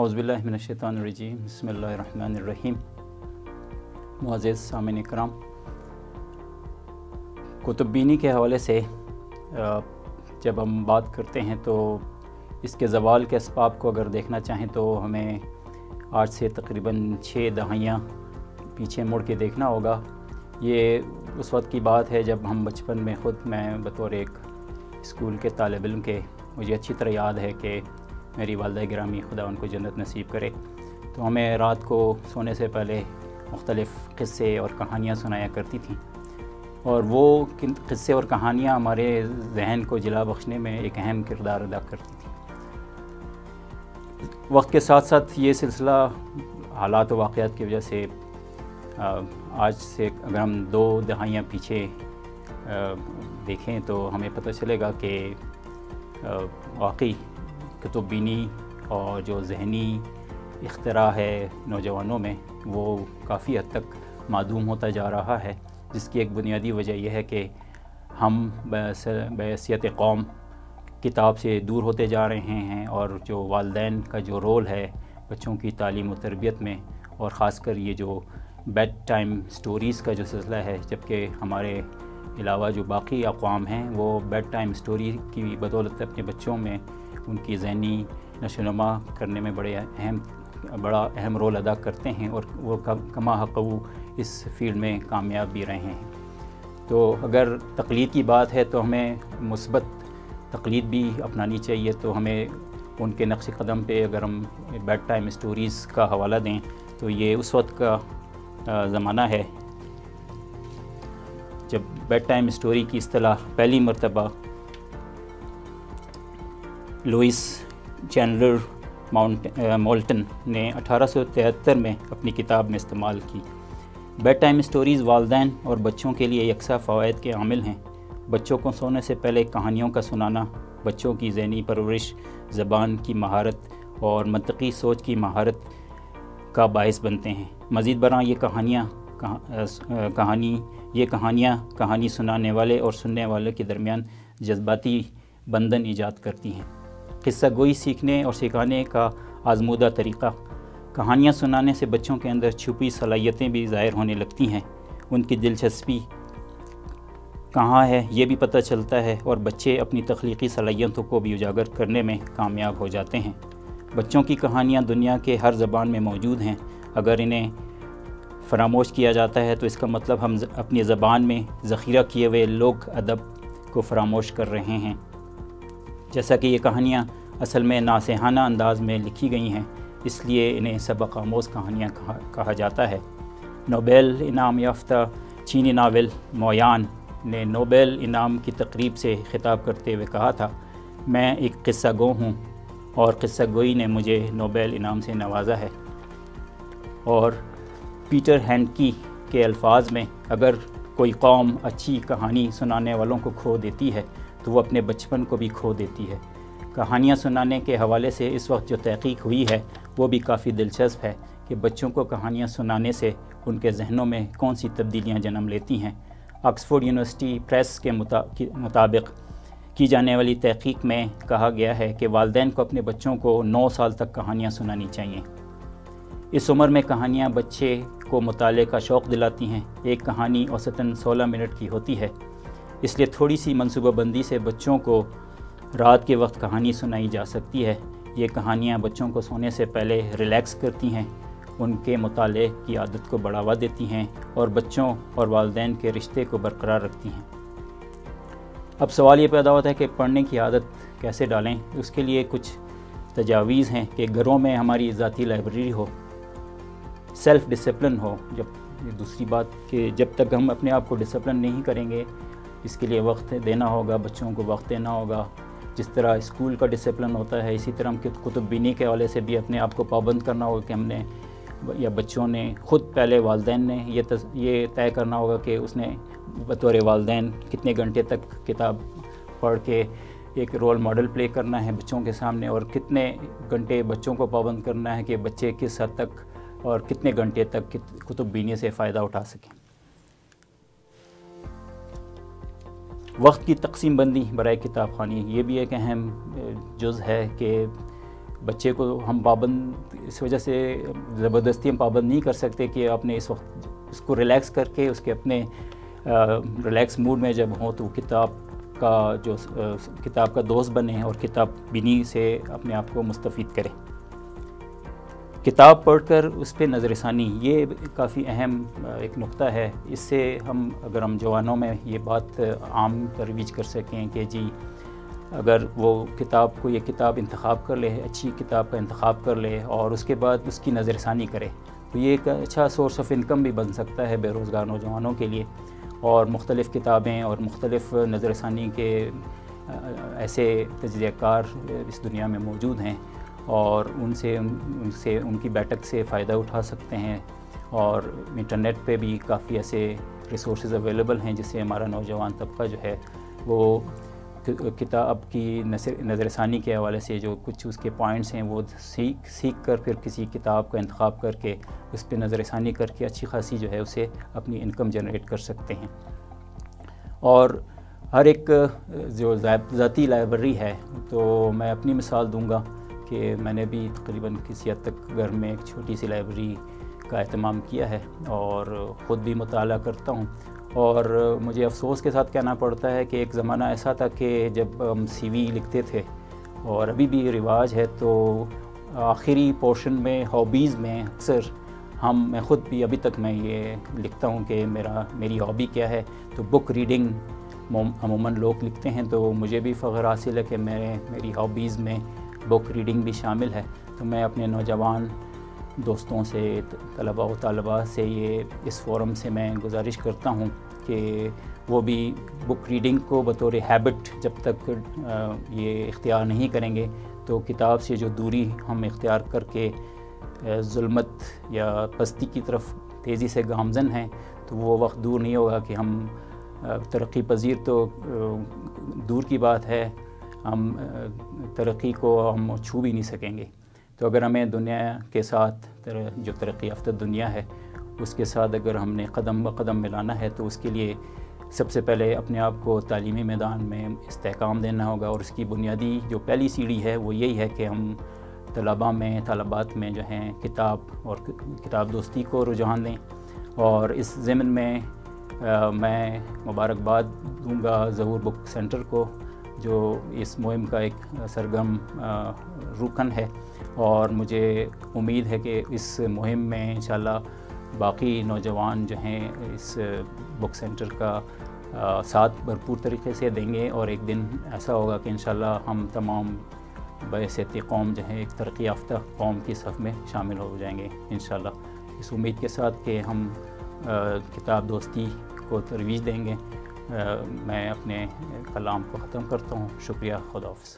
औज़ुबिल्लाहि मिनश्शैतानिर्रजीम बिस्मिल्लाहिर्रहमानिर्रहीम। मुअज़्ज़िज़ सामिन इकराम, कुतुब्बीनी के हवाले से जब हम बात करते हैं तो इसके ज़वाल के असबाब को अगर देखना चाहें तो हमें आज से तकरीबन 6 दहाइयाँ पीछे मुड़ के देखना होगा। ये उस वक्त की बात है जब हम बचपन में मैं बतौर एक स्कूल के तालिब इल्म के, मुझे अच्छी तरह याद है कि मेरी वालिदा गिरामी खुदा उनको जन्नत नसीब करे, तो हमें रात को सोने से पहले मुख्तलिफ़ क़िस्से और कहानियाँ सुनाया करती थीं, और वो क़िस्से और कहानियाँ हमारे जहन को जिला बख्शने में एक अहम किरदार अदा करती थी। वक्त के साथ साथ ये सिलसिला हालात व वाक़यात की वजह से आज से अगर हम 2 दहाइयाँ पीछे देखें तो हमें पता चलेगा कि वाकई कुतुब्बीनी और जो ज़हनी इख्तिरा है नौजवानों में वो काफ़ी हद तक मादूम होता जा रहा है, जिसकी एक बुनियादी वजह यह है कि हम बहैसियत कौम किताब से दूर होते जा रहे हैं, और जो वालिदैन का जो रोल है बच्चों की तालीम व तरबियत में, और ख़ासकर ये जो बेड टाइम स्टोरीज़ का जो सिलसिला है, जबकि हमारे अलावा जो बाकी अक़वाम हैं वो बेड टाइम स्टोरी की बदौलत अपने बच्चों में उनकी ज़हनी नशोनुमा करने में बड़ा अहम रोल अदा करते हैं, और वो कमा हक़ इस फील्ड में कामयाब भी रहे हैं। तो अगर तक़लीद की बात है तो हमें मुस्बत तक़लीद भी अपनानी चाहिए। तो हमें उनके नक्श कदम पे अगर हम बेड टाइम स्टोरीज़ का हवाला दें तो ये उस वक्त का ज़माना है जब बेड टाइम स्टोरी की इस्तिलाह पहली मरतबा लुइस चैंडलर मोल्टन ने 1873 में अपनी किताब में इस्तेमाल की। बेड टाइम स्टोरीज़ वालिदैन और बच्चों के लिए यकसा फ़वाइद के आमिल हैं। बच्चों को सोने से पहले कहानियों का सुनाना बच्चों की ज़हनी परवरिश, ज़बान की महारत और मंतकी सोच की महारत का बाइस बनते हैं। मज़ीद बरां ये कहानियाँ कहानी सुनाने वाले और सुनने वाले के दरमियान जज्बाती बंधन ईजाद करती हैं। क़िस्सा गोई सीखने और सिखाने का आज़मूदा तरीक़ा। कहानियाँ सुनाने से बच्चों के अंदर छुपी सलाहियतें भी ज़ाहिर होने लगती हैं। उनकी दिलचस्पी कहाँ है ये भी पता चलता है, और बच्चे अपनी तख्लीक़ी सलाहियतों को भी उजागर करने में कामयाब हो जाते हैं। बच्चों की कहानियाँ दुनिया के हर ज़बान में मौजूद हैं। अगर इन्हें फरामोश किया जाता है तो इसका मतलब हम अपनी ज़बान में ज़ख़ीरा किए हुए लोक अदब को फरामोश कर रहे हैं। जैसा कि ये कहानियाँ असल में नासेहाना अंदाज़ में लिखी गई हैं, इसलिए इन्हें सबक आमोज़ कहानियाँ कहा जाता है। नोबेल इनाम याफ्ता चीनी नावल मोयान ने नोबेल इनाम की तकरीब से ख़िताब करते हुए कहा था, मैं एक क़िस्सा गो हूँ और क़िस्सा गोई ने मुझे नोबेल इनाम से नवाजा है। और पीटर हैंडकी के अल्फाज में, अगर कोई कौम अच्छी कहानी सुनाने वालों को खो देती है तो वो अपने बचपन को भी खो देती है। कहानियाँ सुनाने के हवाले से इस वक्त जो तहक़ीक़ हुई है वो भी काफ़ी दिलचस्प है कि बच्चों को कहानियाँ सुनाने से उनके जहनों में कौन सी तब्दीलियाँ जन्म लेती हैं। ऑक्सफोर्ड यूनिवर्सिटी प्रेस के मुताबिक की जाने वाली तहक़ीक़ में कहा गया है कि वालिदैन को अपने बच्चों को 9 साल तक कहानियाँ सुनानी चाहिए। इस उम्र में कहानियाँ बच्चे को मुताले का शौक़ दिलाती हैं। एक कहानी औसतन 16 मिनट की होती है, इसलिए थोड़ी सी मनसूबाबंदी से बच्चों को रात के वक्त कहानी सुनाई जा सकती है। ये कहानियाँ बच्चों को सोने से पहले रिलैक्स करती हैं, उनके मुताले की आदत को बढ़ावा देती हैं और बच्चों और वालिदैन के रिश्ते को बरकरार रखती हैं। अब सवाल ये पैदा होता है कि पढ़ने की आदत कैसे डालें। उसके लिए कुछ तजावीज़ हैं कि घरों में हमारी ज़ाती लाइब्रेरी हो, सेल्फ़ डिसिप्लिन हो। दूसरी बात कि जब तक हम अपने आप को डिसिप्लिन नहीं करेंगे, इसके लिए वक्त देना होगा, बच्चों को वक्त देना होगा। जिस तरह स्कूल का डिसिप्लिन होता है, इसी तरह हम कुतुब्बीनी के हवाले से भी अपने आप को पाबंद करना होगा कि हमने या बच्चों ने खुद पहले वालिदैन ने ये तय करना होगा कि उसने बतौर वालिदैन कितने घंटे तक किताब पढ़ के एक रोल मॉडल प्ले करना है बच्चों के सामने, और कितने घंटे बच्चों को पाबंद करना है कि बच्चे किस हद तक और कितने घंटे तक कुतुब्बीनी से फ़ायदा उठा सकें। वक्त की तकसीम बंदी बराए किताब ख़ानी, ये भी एक अहम जुज़ है कि بچے کو ہم پابند اس وجہ سے زبردستی ہم پابند نہیں کر سکتے کہ آپ نے اس وقت اس کو ریلیکس کر کے اس کے اپنے ریلیکس موڈ میں جب ہوں تو کتاب کا دوست بنے اور کتاب بینی سے اپنے آپ کو مستفید کرے. کتاب پڑھ کر اس پہ نظر ثانی یہ کافی اہم ایک نقطہ ہے. اس سے اگر ہم جوانوں میں یہ بات عام ترویج کر سکیں کہ جی اگر وہ یہ کتاب انتخاب کر لے، اچھی کتاب کا انتخاب کر لے اور اس کے بعد اس کی نظر ثانی کرے تو یہ ایک اچھا سورس آف انکم بھی بن سکتا ہے بے روزگار نوجوانوں کے لیے. اور مختلف کتابیں اور مختلف نظر ثانی کے ایسے تجزیہ کار اس دنیا میں موجود ہیں اور ان کی بیٹھک سے فائدہ اٹھا سکتے ہیں. اور انٹرنیٹ پہ بھی کافی ایسے ریسورسز اویلیبل ہیں جس سے ہمارا نوجوان طبقہ جو ہے وہ کتاب کی نظر ثانی کے حوالے سے جو کچھ اس کے پوائنٹس ہیں وہ سیکھ کر پھر کسی کتاب کا انتخاب کر کے اس پہ نظر ثانی کر کے اچھی خاصی جو ہے اسے اپنی انکم جنریٹ کر سکتے ہیں. اور ہر ایک جو ذاتی لائبریری ہے تو میں اپنی مثال دوں گا کہ میں نے بھی تقریباً کسی حد تک گھر میں ایک چھوٹی سی لائبریری کا اہتمام کیا ہے اور خود بھی مطالعہ کرتا ہوں. اور مجھے افسوس کے ساتھ کہنا پڑتا ہے کہ ایک زمانہ ایسا تھا کہ جب ہم سی وی لکھتے تھے اور ابھی بھی رواج ہے تو آخری پورشن میں ہابیز میں اکثر میں خود بھی ابھی تک میں یہ لکھتا ہوں کہ میری ہابی کیا ہے تو بک ریڈنگ عموماً لوگ لکھتے ہیں تو مجھے بھی فخر حاصل ہے کہ میری ہابیز میں بک ریڈنگ بھی شامل ہے. تو میں اپنے نوجوان دوستوں سے طلباء و طالبات سے اس فورم سے میں گزارش کرتا ہوں کہ وہ بھی بک ریڈنگ کو بطور ہیبٹ جب تک یہ اختیار نہیں کریں گے تو کتاب سے جو دوری ہم اختیار کر کے ظلمت یا پستی کی طرف تیزی سے گامزن ہیں تو وہ وقت دور نہیں ہوگا کہ ہم ترقی پذیر تو دور کی بات ہے ہم ترقی کو ہم چھو بھی نہیں سکیں گے. تو اگر ہمیں دنیا کے ساتھ جو ترقی یافتہ دنیا ہے اس کے ساتھ اگر ہم نے قدم بقدم ملانا ہے تو اس کے لیے سب سے پہلے اپنے آپ کو تعلیمی میدان میں استحکام دینا ہوگا. اور اس کی بنیادی جو پہلی سیڑھی ہے وہ یہی ہے کہ ہم طالبات میں جو ہیں کتاب اور کتاب دوستی کو رجحان دیں. اور اس ضمن میں میں مبارکباد دوں گا ظہور بک سینٹر کو جو اس مہم کا ایک سرگرم رکن ہے. اور مجھے امید ہے کہ اس مہم میں انشاءاللہ باقی نوجوان جو ہیں اس بک سینٹر کا ساتھ بھرپور طریقے سے دیں گے اور ایک دن ایسا ہوگا کہ انشاءاللہ ہم تمام بحیثیت قوم جو ہیں ایک ترقی یافتہ قوم کی صف میں شامل ہو جائیں گے انشاءاللہ. اس امید کے ساتھ کہ ہم کتاب دوستی کو ترویج دیں گے میں اپنے کلام کو ختم کرتا ہوں. شکریہ. خدا حافظ.